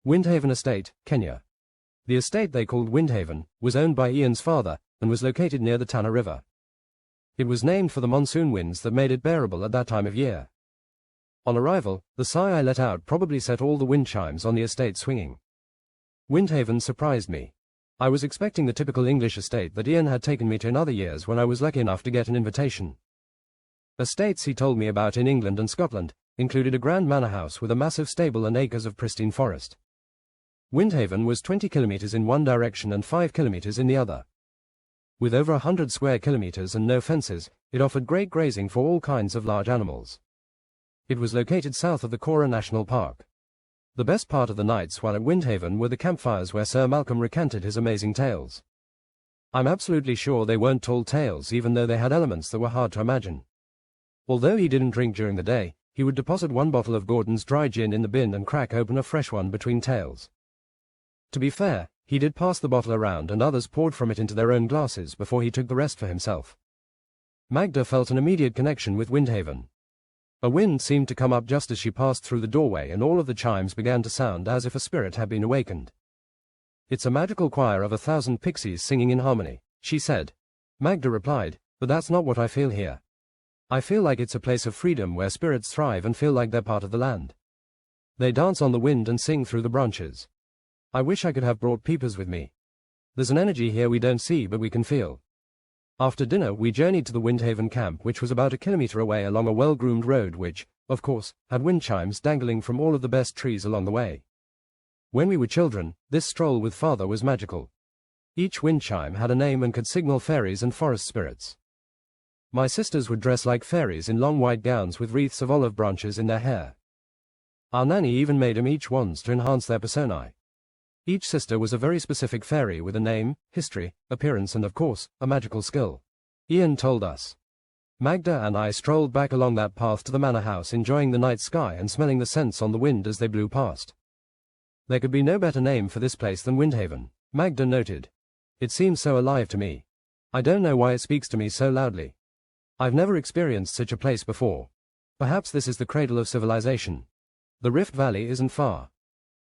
Windhaven Estate, Kenya. The estate they called Windhaven was owned by Ian's father and was located near the Tana River. It was named for the monsoon winds that made it bearable at that time of year. On arrival, the sigh I let out probably set all the wind chimes on the estate swinging. Windhaven surprised me. I was expecting the typical English estate that Ian had taken me to in other years when I was lucky enough to get an invitation. Estates he told me about in England and Scotland included a grand manor house with a massive stable and acres of pristine forest. Windhaven was 20 kilometers in one direction and 5 kilometers in the other. With over 100 square kilometers and no fences, it offered great grazing for all kinds of large animals. It was located south of the Kora National Park. The best part of the nights while at Windhaven were the campfires where Sir Malcolm recanted his amazing tales. I'm absolutely sure they weren't tall tales even though they had elements that were hard to imagine. Although he didn't drink during the day, he would deposit one bottle of Gordon's dry gin in the bin and crack open a fresh one between tales. To be fair, he did pass the bottle around and others poured from it into their own glasses before he took the rest for himself. Magda felt an immediate connection with Windhaven. A wind seemed to come up just as she passed through the doorway and all of the chimes began to sound as if a spirit had been awakened. "It's a magical choir of 1,000 pixies singing in harmony," she said. Magda replied, "But that's not what I feel here. I feel like it's a place of freedom where spirits thrive and feel like they're part of the land. They dance on the wind and sing through the branches. I wish I could have brought peepers with me. There's an energy here we don't see but we can feel." After dinner we journeyed to the Windhaven camp, which was about a kilometer away along a well-groomed road which, of course, had wind chimes dangling from all of the best trees along the way. When we were children, this stroll with father was magical. Each wind chime had a name and could signal fairies and forest spirits. My sisters would dress like fairies in long white gowns with wreaths of olive branches in their hair. Our nanny even made them each wands to enhance their personae. Each sister was a very specific fairy with a name, history, appearance and of course, a magical skill. Ian told us. Magda and I strolled back along that path to the manor house enjoying the night sky and smelling the scents on the wind as they blew past. There could be no better name for this place than Windhaven, Magda noted. It seems so alive to me. I don't know why it speaks to me so loudly. I've never experienced such a place before. Perhaps this is the cradle of civilization. The Rift Valley isn't far.